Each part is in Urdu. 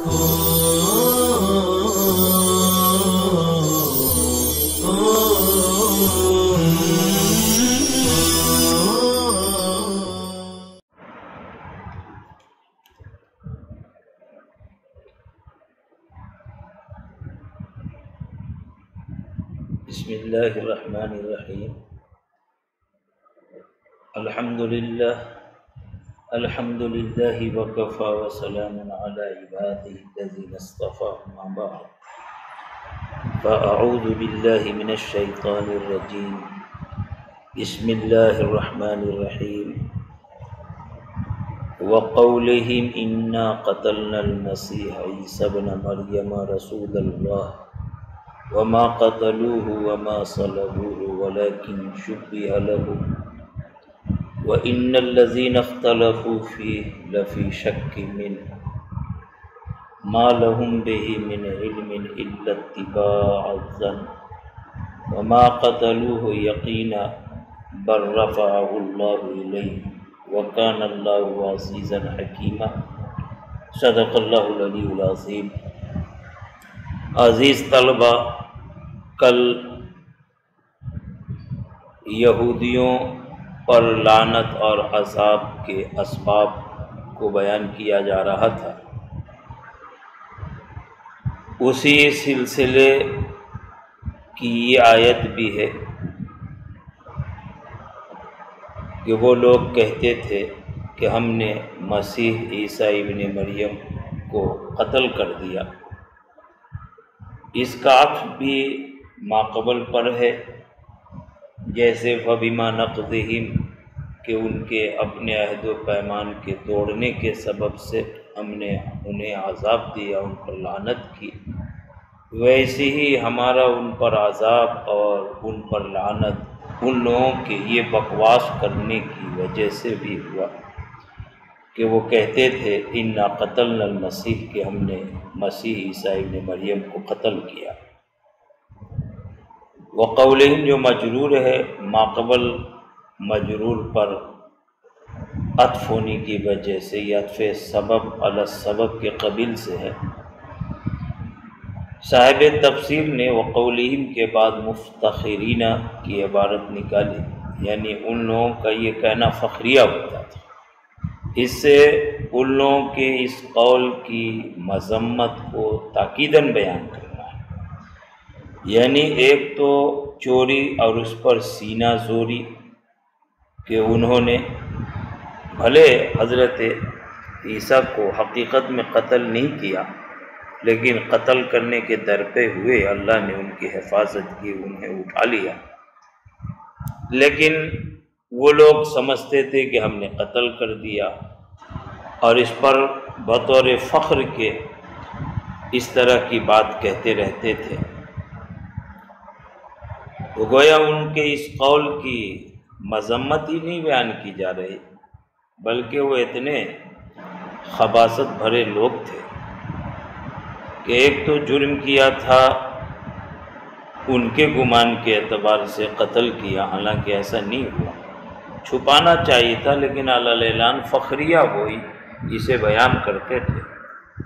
بسم اللہ الرحمن الرحیم الحمد للہ وکفی وسلام علی عبادہ الذین اصطفی اما بعد فاعوذ باللہ من الشیطان الرجیم بسم اللہ الرحمن الرحیم وقولہم انا قتلنا المسیح عیسی ابن مریم رسول اللہ وما قتلوه وما صلبوه ولكن شبه لهم وإن الذين اختلفوا فيه لفي شك منه ما لهم به من علم إلا اتباع الظن وما قتلوه يقينا بل رفعه الله إليه وكان الله عزيزا حكيما صدق الله العلي العظيم۔ عزیز طلبہ، کل یہودیوں پر لعنت اور عذاب کے اسباب کو بیان کیا جا رہا تھا۔ اسی سلسلے کی یہ آیت بھی ہے کہ وہ لوگ کہتے تھے کہ ہم نے مسیح عیسیٰ ابن مریم کو قتل کر دیا۔ اس کا عطف بھی ماقبل پر ہے، جیسے فَبِمَا نَقْضِهِمْ کہ ان کے اپنے عہد و پیمان کے توڑنے کے سبب سے ہم نے انہیں عذاب دیا، ان پر لعنت کی، ویسے ہی ہمارا ان پر عذاب اور ان پر لعنت ان لوگوں کے یہ بکواس کرنے کی وجہ سے بھی ہوا کہ وہ کہتے تھے انا قتلنا المسیح کہ ہم نے مسیح عیسیٰ ابن مریم کو قتل کیا۔ وقولہم جو مجرور ہے ماقبل مجرور پر عطف ہونے کی وجہ سے یہ عطف سبب علی السبب کے قبیل سے ہے۔ صاحب تفسیر نے وقولہم کے بعد مفتخرین کی عبارت نکالی، یعنی ان لوگوں کا یہ کہنا فخریہ ہوتا تھا۔ اس سے ان لوگوں کے اس قول کی مذمت کو تاکیداً بیان کرنا ہے، یعنی ایک تو چوری اور اس پر سینہ زوری کہ انہوں نے بھلے حضرت عیسیٰ کو حقیقت میں قتل نہیں کیا، لیکن قتل کرنے کے درپے ہوئے اللہ نے ان کی حفاظت کی، انہیں اٹھا لیا، لیکن وہ لوگ سمجھتے تھے کہ ہم نے قتل کر دیا، اور اس پر بطور فخر کے اس طرح کی بات کہتے رہتے تھے۔ تو گویا ان کے اس قول کی مذمت ہی نہیں بیان کی جا رہی، بلکہ وہ اتنے خباثت بھرے لوگ تھے کہ ایک تو جرم کیا تھا، ان کے گمان کے اعتبار سے قتل کیا، حالانکہ ایسا نہیں ہوا، چھپانا چاہیے تھا، لیکن علی اعلان فخریہ ہوئی اسے بیان کرتے تھے،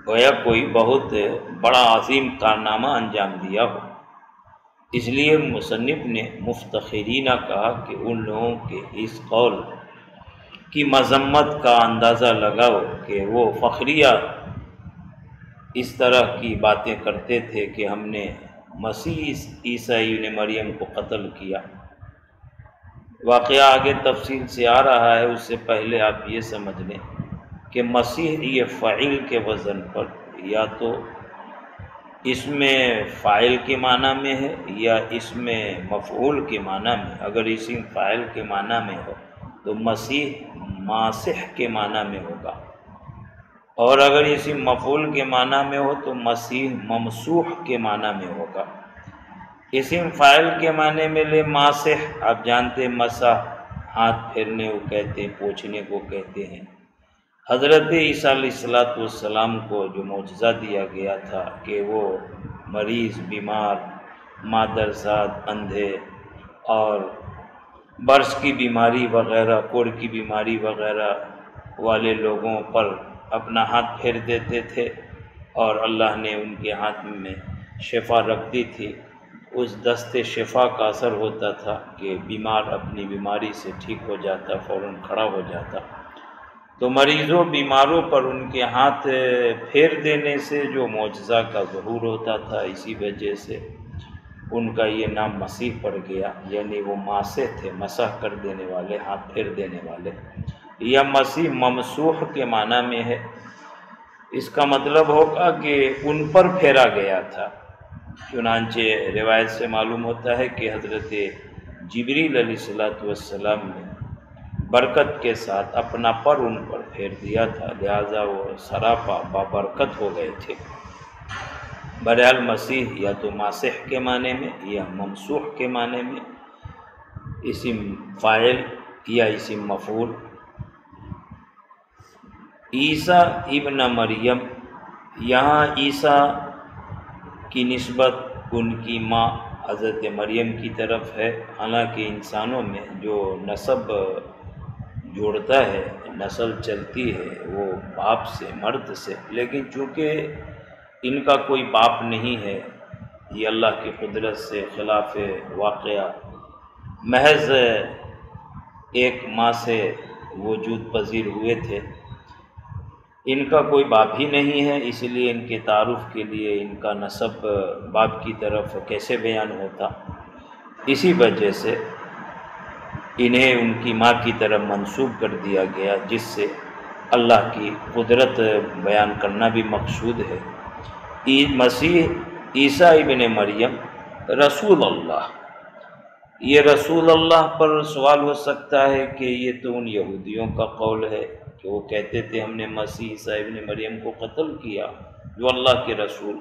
گویا کوئی بہت بڑا عظیم کارنامہ انجام دیا ہو۔ اس لیے مصنف نے مفتخرین کہا کہ ان لوگوں کے اس قول کی مذمت کا اندازہ لگاؤ کہ وہ فخریہ اس طرح کی باتیں کرتے تھے کہ ہم نے مسیح عیسیٰ ابن مریم کو قتل کیا۔ واقعہ آگے تفصیل سے آ رہا ہے، اس سے پہلے آپ یہ سمجھ لیں کہ مسیح یہ فاعل کے وزن پر یا تو اس میں فاعل کے معنی میں ہے یا اس میں مفعول کے معنی میں۔ اگر اسم فاعل کے معنی میں ہو تو مسیح ماسح کے معنی میں ہوگا، اور اگر اسم مفعول کے معنی میں ہو تو مسیح ممسوح کے معنی میں ہوگا۔ اسم فاعل کے معنی میں لے ماسح، آپ جانتے مسح ہاتھ پھیرنے کو کہتے ہیں، پوچھنے کو کہتے ہیں۔ حضرت عیسیٰ علیہ السلام کو جو معجزہ دیا گیا تھا کہ وہ مریض، بیمار، مادرزاد، اندھے اور برس کی بیماری وغیرہ، کوڑ کی بیماری وغیرہ والے لوگوں پر اپنا ہاتھ پھیر دیتے تھے، اور اللہ نے ان کے ہاتھ میں شفا رکھ دی تھی، اس دست شفا کا اثر ہوتا تھا کہ بیمار اپنی بیماری سے ٹھیک ہو جاتا، فوراً کھڑا ہو جاتا۔ تو مریضوں بیماروں پر ان کے ہاتھ پھیر دینے سے جو معجزہ کا ظہور ہوتا تھا، اسی وجہ سے ان کا یہ نام مسیح پڑ گیا، یعنی وہ ماسح تھے، مسح کر دینے والے، ہاتھ پھیر دینے والے۔ یا مسیح ممسوح کے معنی میں ہے، اس کا مطلب ہوگا کہ ان پر پھیرا گیا تھا۔ چنانچہ روایت سے معلوم ہوتا ہے کہ حضرت جبریل علیہ السلام نے برکت کے ساتھ اپنا پر ان پر پھیر دیا تھا، لہٰذا وہ سراپا بابرکت ہو گئے تھے۔ بہرحال مسیح یا تو ماسح کے معنی میں یا ممسوح کے معنی میں، اسم فاعل یا اسم مفعول۔ عیسیٰ ابن مریم، یہاں عیسیٰ کی نسبت ان کی ماں حضرت مریم کی طرف ہے، حالانکہ انسانوں میں جو نسب جوڑتا ہے، نسل چلتی ہے وہ باپ سے، مرد سے، لیکن چونکہ ان کا کوئی باپ نہیں ہے، یہ اللہ کی قدرت سے خلاف واقعہ، محض ایک ماں سے وجود پذیر ہوئے تھے، ان کا کوئی باپ ہی نہیں ہے، اس لیے ان کے تعارف کے لیے ان کا نسب باپ کی طرف کیسے بیان ہوتا، اسی وجہ سے انہیں ان کی ماں کی طرف منسوب کر دیا گیا، جس سے اللہ کی قدرت بیان کرنا بھی مقصود ہے۔ مسیح عیسیٰ ابن مریم رسول اللہ، یہ رسول اللہ پر سوال ہو سکتا ہے کہ یہ تو ان یہودیوں کا قول ہے کہ وہ کہتے تھے ہم نے مسیح عیسیٰ ابن مریم کو قتل کیا جو اللہ کے رسول،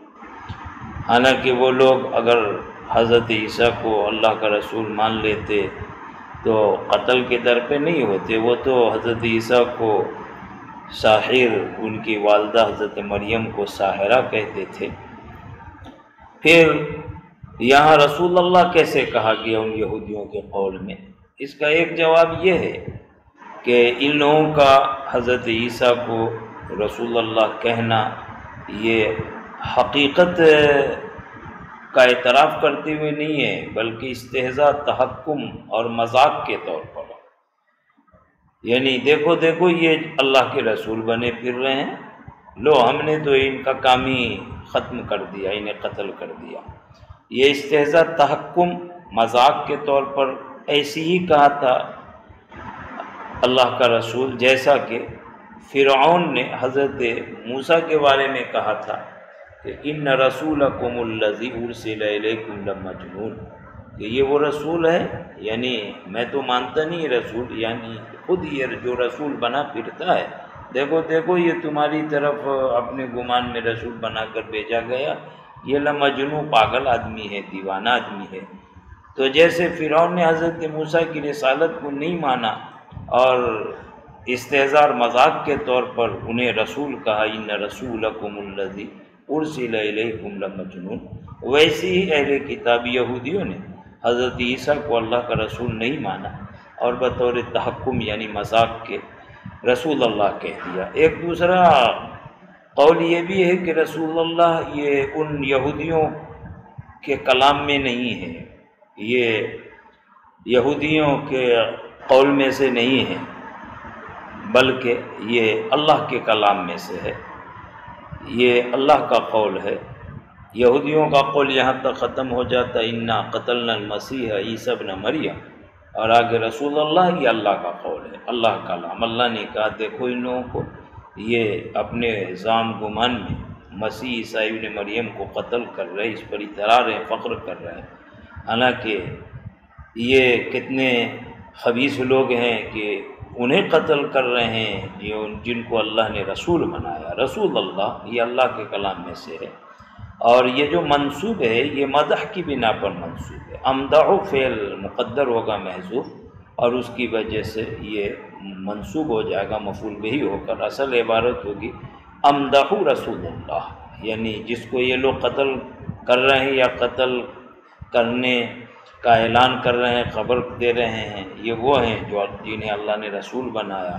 حالانکہ وہ لوگ اگر حضرت عیسیٰ کو اللہ کا رسول مان لیتے تو قتل کے در پہ نہیں ہوتے، وہ تو حضرت عیسیٰ کو ساحر، ان کی والدہ حضرت مریم کو ساحرہ کہتے تھے۔ پھر یہاں رسول اللہ کیسے کہا گیا ان یہودیوں کے قول میں؟ اس کا ایک جواب یہ ہے کہ ان لوگوں کا حضرت عیسیٰ کو رسول اللہ کہنا یہ حقیقت کا اعتراف کرتے ہوئے نہیں ہے، بلکہ استہزاء، تحکم اور مذاق کے طور پر، یعنی دیکھو دیکھو یہ اللہ کے رسول بنے پھر رہے ہیں، لو ہم نے تو ان کا کام ہی ختم کر دیا، انہیں قتل کر دیا۔ یہ استہزاء، تحکم، مذاق کے طور پر ایسی ہی کہا تھا اللہ کا رسول، جیسا کہ فرعون نے حضرت موسیٰ کے بارے میں کہا تھا کہ ان رسولکم الذی ارسل الیکم لمجنون، کہ یہ وہ رسول ہے، یعنی میں تو مانتا نہیں رسول، یعنی خود یہ جو رسول بنا پھرتا ہے، دیکھو دیکھو یہ تمہاری طرف اپنے گمان میں رسول بنا کر بھیجا گیا، یہ لمجنون، پاگل آدمی ہے، دیوانہ آدمی ہے۔ تو جیسے فرعون نے حضرت موسیٰ کی رسالت کو نہیں مانا اور استہزاء اور مذاق کے طور پر انہیں رسول کہا، ان رسولکم الذی ارسل الیکم لمجنون، ویسی ہی اہل کتاب یہودیوں نے حضرت عیسیٰ کو اللہ کا رسول نہیں مانا اور بطور تحکم یعنی مذاق کے رسول اللہ کہہ دیا۔ ایک دوسرا قول یہ بھی ہے کہ رسول اللہ یہ ان یہودیوں کے کلام میں نہیں ہے، یہ یہودیوں کے قول میں سے نہیں ہے، بلکہ یہ اللہ کے کلام میں سے ہے، یہ اللہ کا قول ہے۔ یہودیوں کا قول یہاں تک ختم ہو جاتا انا قتلنا المسیح عیسی ابن مریم، اور آگے رسول اللہ یہ اللہ کا قول ہے، اللہ کا کلام۔ اللہ نے کہا دیکھو ان لوگوں کو، یہ اپنے ظام گمان میں مسیح عیسیٰ ابن مریم کو قتل کر رہے، اس پر اترا رہے، فخر کر رہے ہیں، حالانکہ یہ کتنے خبیث لوگ ہیں کہ انہیں قتل کر رہے ہیں جن کو اللہ نے رسول بنایا۔ رسول اللہ یہ اللہ کے کلام میں سے ہے، اور یہ جو منصوب ہے یہ مدح کی بنا پر منصوب ہے، امدح فعل مقدر ہوگا محذوف، اور اس کی وجہ سے یہ منصوب ہو جائے گا مفعول بہ ہو کر، اصل عبارت ہوگی امدح رسول اللہ، یعنی جس کو یہ لوگ قتل کر رہے ہیں یا قتل کرنے کا اعلان کر رہے ہیں، خبر دے رہے ہیں، یہ وہ ہیں جو جنہیں اللہ نے رسول بنایا،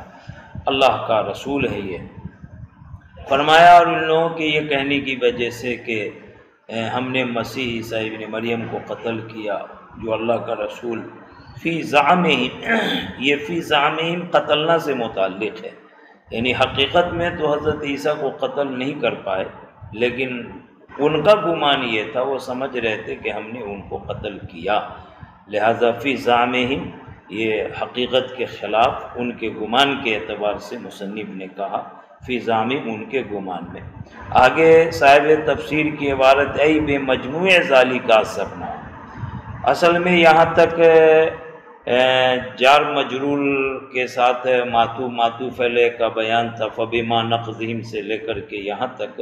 اللہ کا رسول ہے یہ۔ فرمایا اور ان لوگوں کے یہ کہنے کی وجہ سے کہ ہم نے مسیح عیسیٰ ابن مریم کو قتل کیا جو اللہ کا رسول، فی زعمہم، یہ فی زعمہم قتلنا سے متعلق ہے، یعنی حقیقت میں تو حضرت عیسیٰ کو قتل نہیں کر پائے، لیکن ان کا گمان یہ تھا، وہ سمجھ رہے تھے کہ ہم نے ان کو قتل کیا، لہذا فی زعمہم یہ حقیقت کے خلاف ان کے گمان کے اعتبار سے مصنف نے کہا فی زعمہم، ان کے گمان میں۔ آگے صاحب تفسیر کی عبارت ای بے مجموع ذالک سبنا، اصل میں یہاں تک جار مجرور کے ساتھ معطوف علیہ کا بیان تھا، فبما نقضہم سے لے کر کے یہاں تک،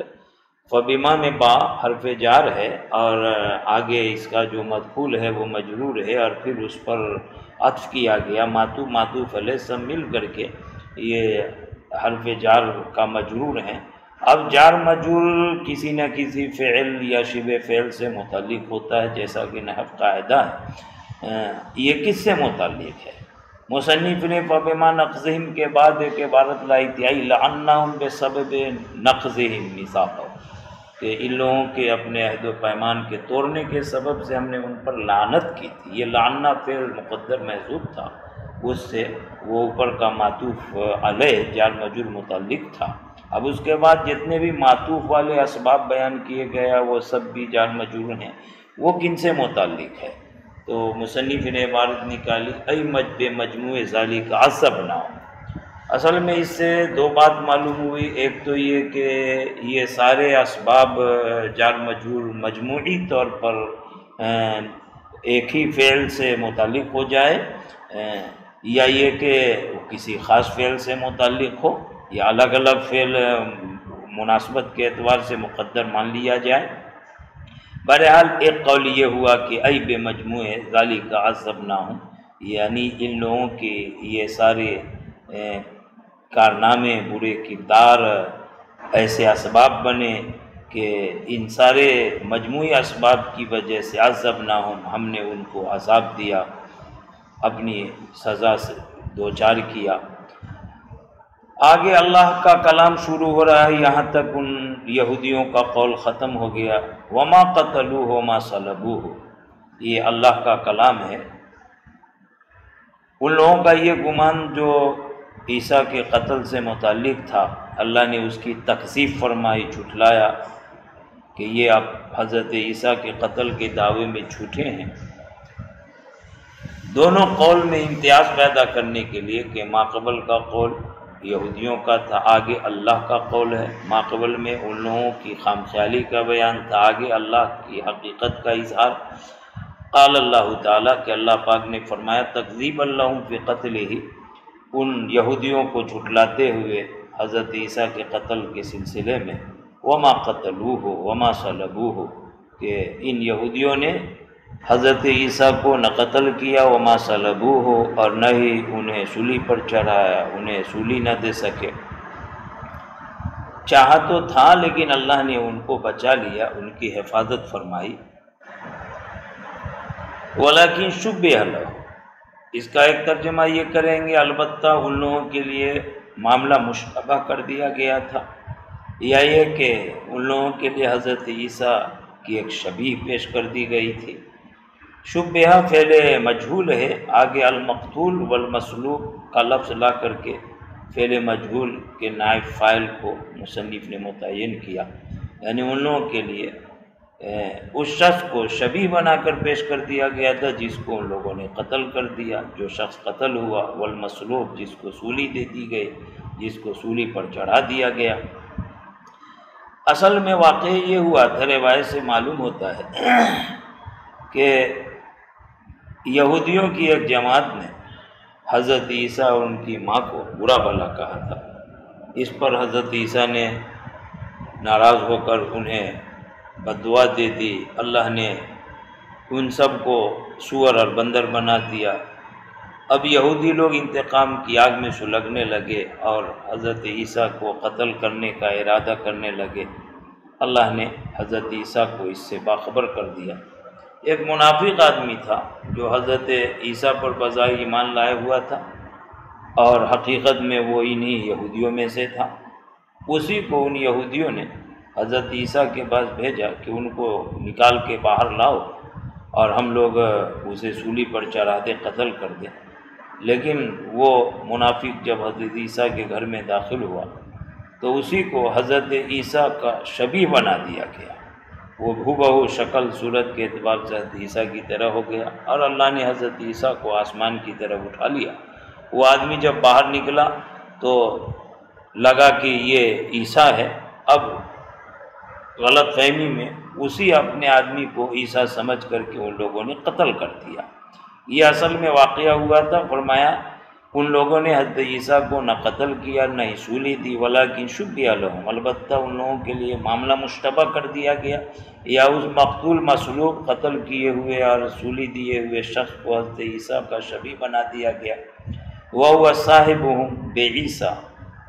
فبما میں با حرف جار ہے اور آگے اس کا جو مدخول ہے وہ مجرور ہے، اور پھر اس پر عطف کیا گیا، معطوف علیہ سب مل کر کے یہ حرف جار کا مجرور ہیں۔ اب جار مجرور کسی نہ کسی فعل یا شبہ فعل سے متعلق ہوتا ہے، جیسا کہ نحو قاعدہ ہے۔ یہ کس سے متعلق ہے؟ مصنف نے فبما نقضہم کے بعد ایک عبارت لائی تھی، ای لعناہم بسبب نقضہم میثاقہم، کہ ان لوگوں کے اپنے عہد و پیمان کے توڑنے کے سبب سے ہم نے ان پر لعنت کی تھی۔ یہ لعنہ فعل مقدر محذوف تھا، اس سے وہ اوپر کا معطوف علیہ جار مجرور متعلق تھا۔ اب اس کے بعد جتنے بھی معطوف والے اسباب بیان کیے گئے وہ سب بھی جار مجرور ہیں، وہ کن سے متعلق ہے؟ تو مصنف نے عبارت نکالی ای بے مجموع ذالک عصبنا۔ اصل میں اس سے دو بات معلوم ہوئی، ایک تو یہ کہ یہ سارے اسباب جار مجرور مجموعی طور پر ایک ہی فعل سے متعلق ہو جائے، یا یہ کہ کسی خاص فعل سے متعلق ہو، یا الگ الگ فعل مناسبت کے اعتبار سے مقدر مان لیا جائے۔ بہرحال ایک قول یہ ہوا کہ ای بے مجموع ذالک عذبناہم، یعنی ان لوگوں کے یہ سارے کارنامے، برے کردار، ایسے اسباب بنے کہ ان سارے مجموعی اسباب کی وجہ سے عذبناہم، ہم نے ان کو عذاب دیا، اپنی سزا سے دوچار کیا۔ آگے اللہ کا کلام شروع ہو رہا ہے، یہاں تک ان یہودیوں کا قول ختم ہو گیا، وما قتلوہ وما صلبوہ، یہ اللہ کا کلام ہے۔ ان لوگوں کا یہ گمان جو عیسیٰ کے قتل سے متعلق تھا، اللہ نے اس کی تکذیب فرمائی، جھٹلایا کہ یہ اب حضرت عیسیٰ کے قتل کے دعوے میں جھوٹے ہیں۔ دونوں قول میں امتیاز پیدا کرنے کے لیے کہ ماقبل کا قول یہودیوں کا تھا، آگے اللہ کا قول ہے، ماقبل میں ان لوگوں کی خام خیالی کا بیان تھا، آگے اللہ کی حقیقت کا اظہار۔ قال اللہ تعالیٰ کہ اللہ پاک نے فرمایا تکذیب اللہم فی قتلہ، ان یہودیوں کو جھٹلاتے ہوئے حضرت عیسیٰ کے قتل کے سلسلے میں، وما قتلوہ وما صلبوہ، کہ ان یہودیوں نے حضرت عیسیٰ کو نہ قتل کیا، وما صلبوہ، اور نہ ہی انہیں سولی پر چڑھایا، انہیں سولی نہ دے سکے۔ چاہا تو تھا لیکن اللہ نے ان کو بچا لیا، ان کی حفاظت فرمائی۔ ولیکن شبہ لہ، اس کا ایک ترجمہ یہ کریں گے البتہ ان لوگوں کے لیے معاملہ مشتبہ کر دیا گیا تھا، یا یہ کہ ان لوگوں کے لیے حضرت عیسیٰ کی ایک شبیہ پیش کر دی گئی تھی۔ شبہ فعل مجہول ہے، آگے المقتول والمصلوب کا لفظ لا کر کے فعل مجہول کے نائب فاعل کو مصنف نے متعین کیا، یعنی ان لوگوں کے لیے اس شخص کو شبیہ بنا کر پیش کر دیا گیا تھا جس کو ان لوگوں نے قتل کر دیا، جو شخص قتل ہوا، والمصلوب جس کو سولی دے دی گئی، جس کو سولی پر چڑھا دیا گیا۔ اصل میں واقعہ یہ ہوا تھا، روایت سے معلوم ہوتا ہے کہ یہودیوں کی ایک جماعت نے حضرت عیسیٰ اور ان کی ماں کو برا بھلا کہا تھا۔ اس پر حضرت عیسیٰ نے ناراض ہو کر انہیں بد دعا دے دی، اللہ نے ان سب کو سور اور بندر بنا دیا۔ اب یہودی لوگ انتقام کی آگ میں سلگنے لگے اور حضرت عیسیٰ کو قتل کرنے کا ارادہ کرنے لگے۔ اللہ نے حضرت عیسیٰ کو اس سے باخبر کر دیا۔ ایک منافق آدمی تھا جو حضرت عیسیٰ پر بظاہر ایمان لائے ہوا تھا اور حقیقت میں وہ انہی یہودیوں میں سے تھا۔ اسی کو ان یہودیوں نے حضرت عیسیٰ کے پاس بھیجا کہ ان کو نکال کے باہر لاؤ اور ہم لوگ اسے سولی پر چڑھا دیں، قتل کر دیں۔ لیکن وہ منافق جب حضرت عیسیٰ کے گھر میں داخل ہوا تو اسی کو حضرت عیسیٰ کا شبیہ بنا دیا گیا، وہ ہو شکل صورت کے اعتبار سے حضرت عیسیٰ کی طرح ہو گیا، اور اللہ نے حضرت عیسیٰ کو آسمان کی طرف اٹھا لیا۔ وہ آدمی جب باہر نکلا تو لگا کہ یہ عیسیٰ ہے، اب غلط فہمی میں اسی اپنے آدمی کو عیسیٰ سمجھ کر کے ان لوگوں نے قتل کر دیا۔ یہ اصل میں واقعہ ہوا تھا۔ فرمایا ان لوگوں نے حضرت عیسیٰ کو نہ قتل کیا نہ ہی سولی دی، ولیکن شبیہ لہم، البتہ ان لوگوں کے لیے معاملہ مشتبہ کر دیا گیا، یا اس مقتول مصلوب قتل کیے ہوئے اور سولی دیے ہوئے شخص کو حضرت عیسیٰ کا شبیہ بنا دیا گیا۔ وَهُوَ صَاحِبُهُمْ بِعِیسیٰ،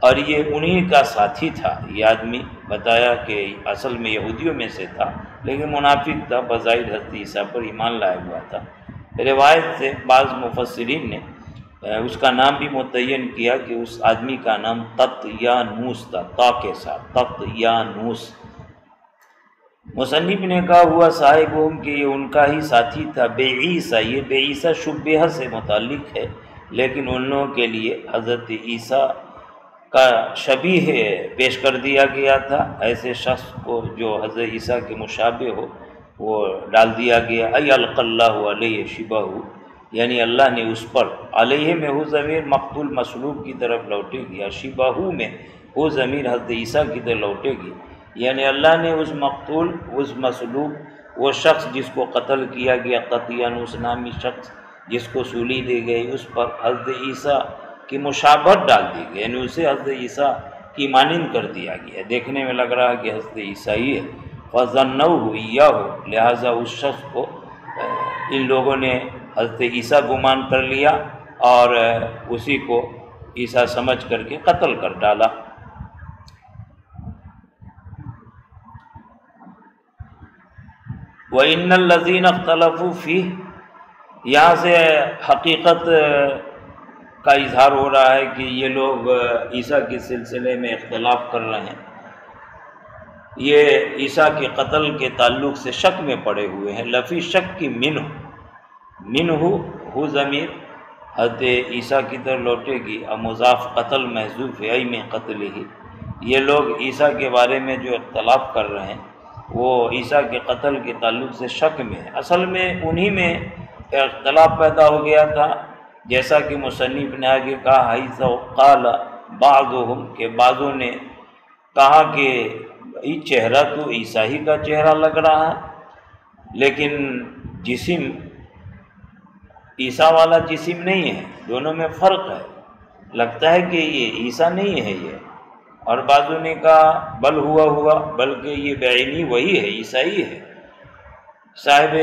اور یہ انہی کا ساتھی تھا۔ یہ آدمی بتایا کہ اصل میں یہودیوں میں سے تھا لیکن منافق تھا، بظاہر حضرت عیسیٰ پر ایمان لایا ہوا تھا۔ روایت سے بعض مفسرین نے اس کا نام بھی متعین کیا کہ اس آدمی کا نام تطیانوس تھا، تا کے ساتھ، تطیانوس۔ مصنف نے کہا ہوا صاحبہم کہ یہ ان کا ہی ساتھی تھا، بے عیسیٰ، یہ بے عیسیٰ شبیہ سے متعلق ہے، لیکن ان لوگوں کے لیے حضرت عیسیٰ کا شبیہ پیش کر دیا گیا تھا، ایسے شخص کو جو حضرت عیسیٰ کے مشابہ ہو وہ ڈال دیا گیا۔ ای القی اللہ علیہ شبہ، یعنی اللہ نے اس پر، علیہ میں ہو ضمیر مقتول مصلوب کی طرف لوٹے گی، شبہ میں ہو ضمیر حضرت عیسیٰ کی طرف لوٹے گی، یعنی اللہ نے اس مقتول، اس مصلوب، وہ شخص جس کو قتل کیا گیا، تطیانوس نامی شخص جس کو سولی دی گئی، اس پر حضرت عیسیٰ کی مشابہت ڈال دی گئی، یعنی اسے حضرت عیسیٰ کی مانند کر دیا گیا، دیکھنے میں لگ رہا کہ حضرت عیسیٰ ہی ہے۔ فَظَنَّوْهُ إِيَّاهُ، لہٰذا اس شخص کو ان لوگوں نے حضرت عیسیٰ گمان کر لیا اور اسی کو عیسیٰ سمجھ کر کے قتل کر ڈالا۔ وَإِنَّ الَّذِينَ اخْتَلَفُوا فِيهِ، یہاں سے حقیقت کا اظہار ہو رہا ہے کہ یہ لوگ عیسیٰ کے سلسلے میں اختلاف کر رہے ہیں، یہ عیسیٰ کے قتل کے تعلق سے شک میں پڑے ہوئے ہیں۔ لفی شک کی منہ ہو ضمیر حضرت عیسیٰ کی طرف لوٹے گی، اور مضاف قتل محذوف ہے، ای میں قتل ہی۔ یہ لوگ عیسیٰ کے بارے میں جو اختلاف کر رہے ہیں وہ عیسیٰ کے قتل کے تعلق سے شک میں ہے، اصل میں انہی میں اختلاف پیدا ہو گیا تھا، جیسا کہ مصنف نے آگے کہا، حیث قال بعضهم، کہ بعضوں نے کہا کہ یہ چہرہ تو عیسیٰ ہی کا چہرہ لگ رہا ہے، لیکن جسم عیسیٰ والا جسم نہیں ہے، دونوں میں فرق ہے، لگتا ہے کہ یہ عیسیٰ نہیں ہے یہ۔ اور بعضوں نے کہا بل ہوا بلکہ یہ بعینی وہی ہے، عیسیٰ ہی ہے۔ صاحب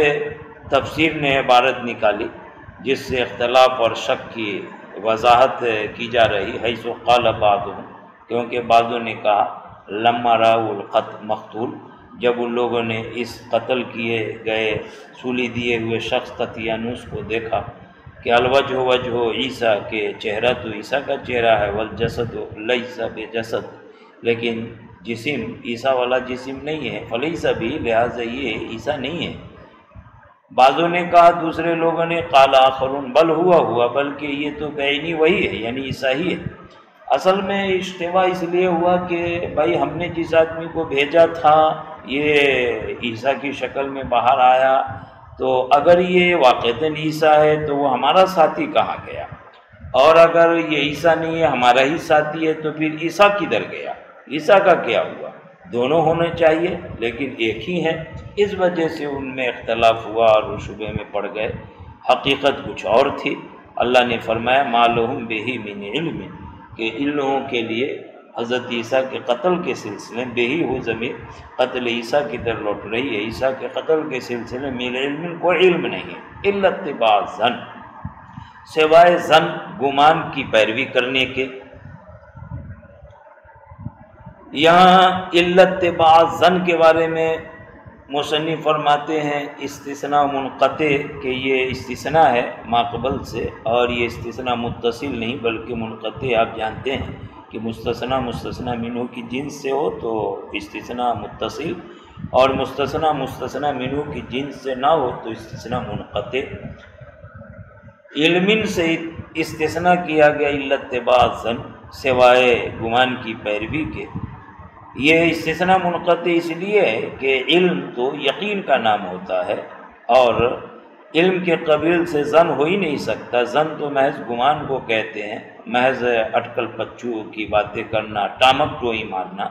تفسیر نے عبارت نکالی جس سے اختلاف اور شک کی وضاحت کی جا رہی، حیث قال بعضهم، کیونکہ بعضوں نے کہا لما راؤ القتل مقتول، جب ان لوگوں نے اس قتل کیے گئے سولی دیے ہوئے شخص تطیانوس کو دیکھا کہ الوجہ وجہ عیسیٰ، کے چہرہ تو عیسیٰ کا چہرہ ہے، والجسد لیس بجسد، لیکن جسم عیسیٰ والا جسم نہیں ہے، فلیس بھی، لہٰذا یہ عیسیٰ نہیں ہے۔ بعضوں نے کہا، دوسرے لوگوں نے قال آخرون بل ہوا بلکہ یہ تو بعینی وہی ہے، یعنی عیسیٰ ہی ہے۔ اصل میں اشتباہ اس لیے ہوا کہ بھائی ہم نے جس آدمی کو بھیجا تھا یہ عیسیٰ کی شکل میں باہر آیا، تو اگر یہ واقعتاً عیسیٰ ہے تو وہ ہمارا ساتھی کہاں گیا، اور اگر یہ عیسیٰ نہیں ہے ہمارا ہی ساتھی ہے تو پھر عیسیٰ کدھر گیا، عیسیٰ کا کیا ہوا؟ دونوں ہونے چاہیے لیکن ایک ہی ہیں، اس وجہ سے ان میں اختلاف ہوا اور وہ شبہ میں پڑ گئے، حقیقت کچھ اور تھی۔ اللہ نے فرمایا ما لہم بہ من علم، کہ ان لوگوں کے لیے حضرت عیسیٰ کے قتل کے سلسلے میں بہی ہو ضمیر قتل عیسیٰ کی طرف لوٹ رہی ہے، عیسیٰ کے قتل کے سلسلے میں من علم، کوئی علم نہیں ہے، الا اتباع ظن، سوائے ظن گمان کی پیروی کرنے کے۔ یہاں الا اتباع ظن کے بارے میں مصنف فرماتے ہیں استثناء منقطع، کہ یہ استثناء ہے ما قبل سے، اور یہ استثناء متصل نہیں بلکہ منقطع۔ آپ جانتے ہیں کہ کہ مستثنا منہ کی جنس سے ہو تو استثناء متصل، اور مستثنا منہ کی جنس سے نہ ہو تو استثناء منقطع۔ علم سے استثناء کیا گیا الا اتباع الظن، سوائے گمان کی پیروی کے۔ یہ استثناء منقطع اس لیے ہے کہ علم تو یقین کا نام ہوتا ہے، اور علم کے قبیل سے ظن ہو ہی نہیں سکتا۔ ظن تو محض گمان کو کہتے ہیں، محض اٹکل پچو کی باتیں کرنا، ٹامک ٹوئی مارنا۔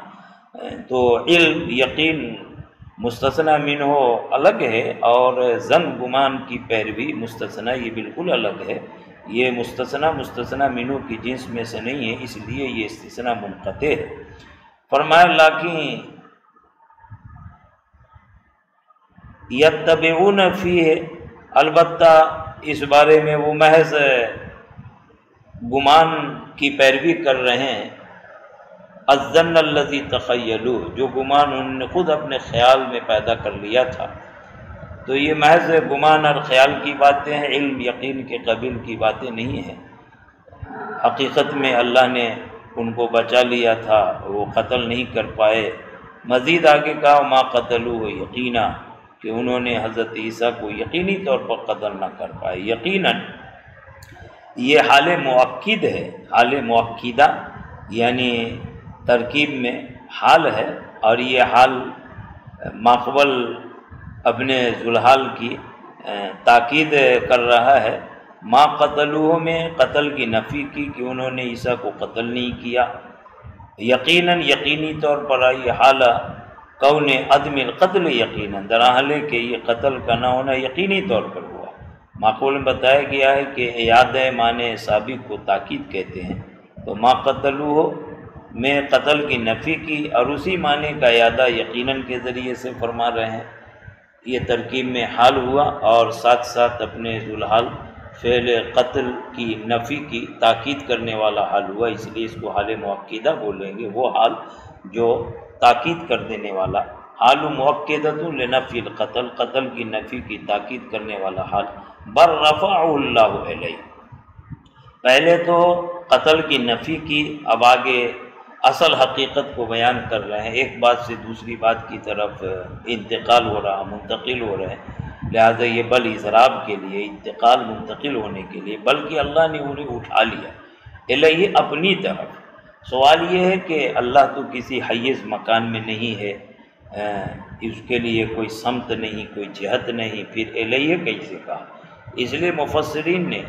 تو علم یقین مستثنا منہ الگ ہے، اور ظن گمان کی پیروی مستثنا یہ بالکل الگ ہے۔ یہ مستثنا منہ کی جنس میں سے نہیں ہے، اس لیے یہ استثناء منقطع ہے۔ فرمایا لیکن یتبعون فیہ، البتہ اس بارے میں وہ محض گمان کی پیروی کر رہے ہیں، الظن الذی تخیلوہ، جو گمان انہوں نے خود اپنے خیال میں پیدا کر لیا تھا۔ تو یہ محض گمان اور خیال کی باتیں ہیں، علم یقین کے قبیل کی باتیں نہیں ہیں۔ حقیقت میں اللہ نے ان کو بچا لیا تھا، وہ قتل نہیں کر پائے۔ مزید آگے کہا ما قتلوہ یقینا، کہ انہوں نے حضرت عیسیٰ کو یقینی طور پر قتل نہ کر پائے۔ یقیناً یہ حال مؤکد ہے، حال مؤکدہ یعنی ترکیب میں حال ہے، اور یہ حال ماقبل اپنے ذوالحال کی تاکید کر رہا ہے۔ ما قتلوہ میں قتل کی نفی کی کہ انہوں نے عیسیٰ کو قتل نہیں کیا۔ یقیناً یقینی طور پر یہ حال کون عدم القتل یقیناً، دراحلے کہ یہ قتل کا نہ ہونا یقینی طور پر ہوا۔ معقول میں بتایا گیا ہے کہ اعادہ معنی سابق کو تاکید کہتے ہیں، تو ما قتلوہ میں قتل کی نفی کی، اور اسی معنی کا اعادہ یقیناً کے ذریعے سے فرما رہے ہیں۔ یہ ترکیب میں حال ہوا، اور ساتھ ساتھ اپنے ذوالحال فعل قتل کی نفی کی تاکید کرنے والا حال ہوا، اس لیے اس کو حال مؤکدہ بولیں گے، وہ حال جو تاکید کر دینے والا، حال مؤکدۃ لنفی القتل، قتل کی نفی کی تاکید کرنے والا حال۔ بر رفعہ اللہ علیہ، پہلے تو قتل کی نفی کی، اب آگے اصل حقیقت کو بیان کر رہے ہیں، ایک بات سے دوسری بات کی طرف انتقال ہو رہا، منتقل ہو رہے ہیں، لہٰذا یہ بل اضراب کے لیے، انتقال منتقل ہونے کے لیے، بلکہ اللہ نے انہیں اٹھا لیا الیہ اپنی طرف۔ سوال یہ ہے کہ اللہ تو کسی حیز مکان میں نہیں ہے، اس کے لیے کوئی سمت نہیں، کوئی جہت نہیں، پھر الیہ کیسے کہا؟ اس لیے مفسرین نے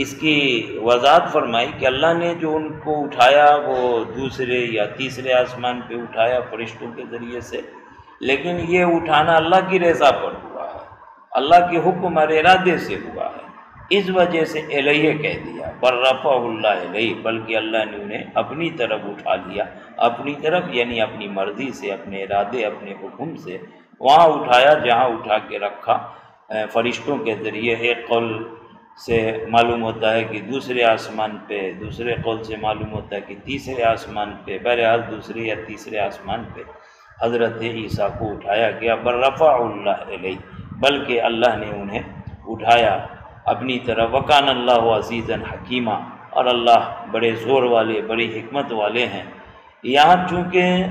اس کی وضاحت فرمائی کہ اللہ نے جو ان کو اٹھایا وہ دوسرے یا تیسرے آسمان پہ اٹھایا فرشتوں کے ذریعے سے، لیکن یہ اٹھانا اللہ کی رضا پر ہوا ہے، اللہ کے حکم اور ارادے سے ہوا ہے، اس وجہ سے الیہ کہہ دیا، بر رفعہ اللہ علیہ، بلکہ اللہ نے انہیں اپنی طرف اٹھا لیا، اپنی طرف یعنی اپنی مرضی سے، اپنے ارادے، اپنے حکم سے وہاں اٹھایا جہاں اٹھا کے رکھا فرشتوں کے ذریعے۔ ایک قول سے معلوم ہوتا ہے کہ دوسرے آسمان پہ، دوسرے قول سے معلوم ہوتا ہے کہ تیسرے آسمان پہ، بہرحال دوسرے یا تیسرے آسمان پہ حضرت عیسیٰ کو اٹھایا گیا، بر رفعہ اللہ علیہ، بلکہ اللہ نے انہیں اٹھایا اپنی طرف۔ وکان اللہ عزیزا حکیما، اور اللہ بڑے زور والے، بڑی حکمت والے ہیں۔ یہاں چونکہ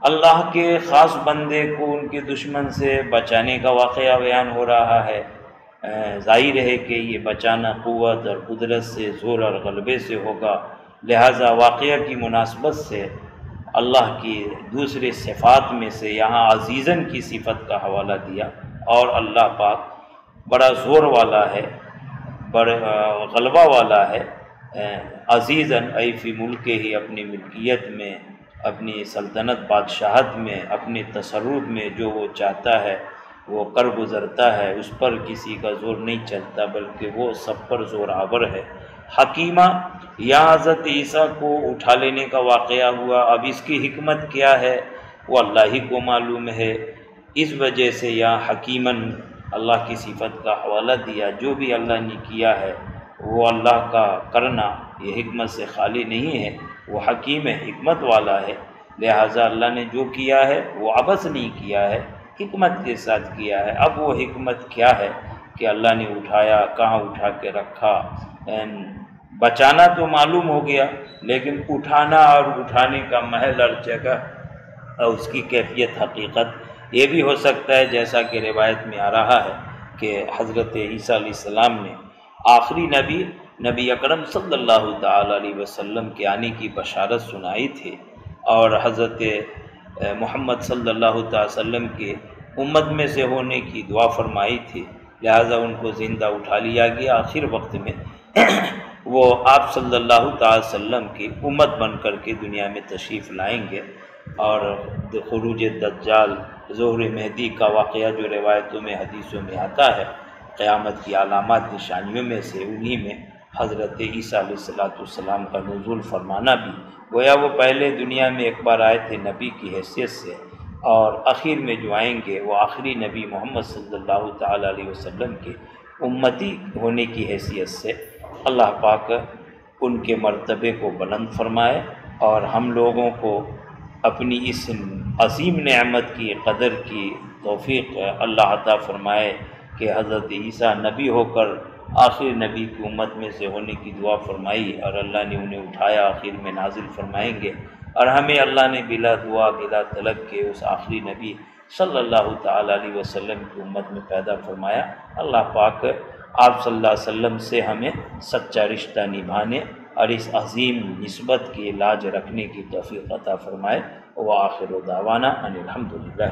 اللہ کے خاص بندے کو ان کے دشمن سے بچانے کا واقعہ بیان ہو رہا ہے، ظاہر ہے کہ یہ بچانا قوت اور قدرت سے، زور اور غلبے سے ہوگا، لہٰذا واقعہ کی مناسبت سے اللہ کی دوسرے صفات میں سے یہاں عزیزاً کی صفت کا حوالہ دیا، اور اللہ پاک بڑا زور والا ہے، بڑا غلبہ والا ہے۔ عزیزاً ای فی ملک ہی، اپنی ملکیت میں، اپنی سلطنت بادشاہت میں، اپنے تصرف میں جو وہ چاہتا ہے وہ کر گزرتا ہے، اس پر کسی کا زور نہیں چلتا، بلکہ وہ سب پر زور آور ہے۔ حکیمہ، یہاں حضرت عیسیٰ کو اٹھا لینے کا واقعہ ہوا، اب اس کی حکمت کیا ہے وہ اللہ ہی کو معلوم ہے، اس وجہ سے یہاں حکیماً اللہ کی صفت کا حوالہ دیا۔ جو بھی اللہ نے کیا ہے وہ اللہ کا کرنا یہ حکمت سے خالی نہیں ہے، وہ حکیم ہے، حکمت والا ہے، لہٰذا اللہ نے جو کیا ہے وہ عبث نہیں کیا ہے، حکمت کے ساتھ کیا ہے۔ اب وہ حکمت کیا ہے کہ اللہ نے اٹھایا، کہاں اٹھا کے رکھا، بچانا تو معلوم ہو گیا، لیکن اٹھانا اور اٹھانے کا محل اور جگہ اور اس کی کیفیت حقیقت یہ بھی ہو سکتا ہے، جیسا کہ روایت میں آ رہا ہے کہ حضرت عیسیٰ علیہ السلام نے آخری نبی اکرم صلی اللہ تعالی علیہ وسلم کے آنے کی بشارت سنائی تھی، اور حضرت محمد صلی اللہ تعالی وسلم کے امت میں سے ہونے کی دعا فرمائی تھی، لہٰذا ان کو زندہ اٹھا لیا گیا۔ آخر وقت میں وہ آپ صلی اللہ تعالی وسلم کی امت بن کر کے دنیا میں تشریف لائیں گے، اور خروج دجال، ظہور مہدی کا واقعہ جو روایتوں میں حدیثوں میں آتا ہے، قیامت کی علامات نشانیوں میں سے انہی میں حضرت عیسیٰ علیہ السلام کا نزول فرمانا بھی گویا وہ پہلے دنیا میں ایک بار آئے تھے نبی کی حیثیت سے، اور آخر میں جو آئیں گے وہ آخری نبی محمد صلی اللہ تعالی علیہ وسلم کے امتی ہونے کی حیثیت سے۔ اللہ پاک ان کے مرتبے کو بلند فرمائے، اور ہم لوگوں کو اپنی اس عظیم نعمت کی قدر کی توفیق اللہ عطا فرمائے کہ حضرت عیسیٰ نبی ہو کر آخر نبی کی امت میں سے ہونے کی دعا فرمائی، اور اللہ نے انہیں اٹھایا، آخر میں نازل فرمائیں گے، اور ہمیں اللہ نے بلا دعا بلا طلب کے اس آخری نبی صلی اللہ تعالی علیہ وسلم کی امت میں پیدا فرمایا۔ اللہ پاک آپ صلی اللہ علیہ وسلم سے ہمیں سچا رشتہ نبھانے اور اس عظیم نسبت کی لاج رکھنے کی توفیق عطا فرمائے۔ وآخر دعوانا ان الحمد للہ۔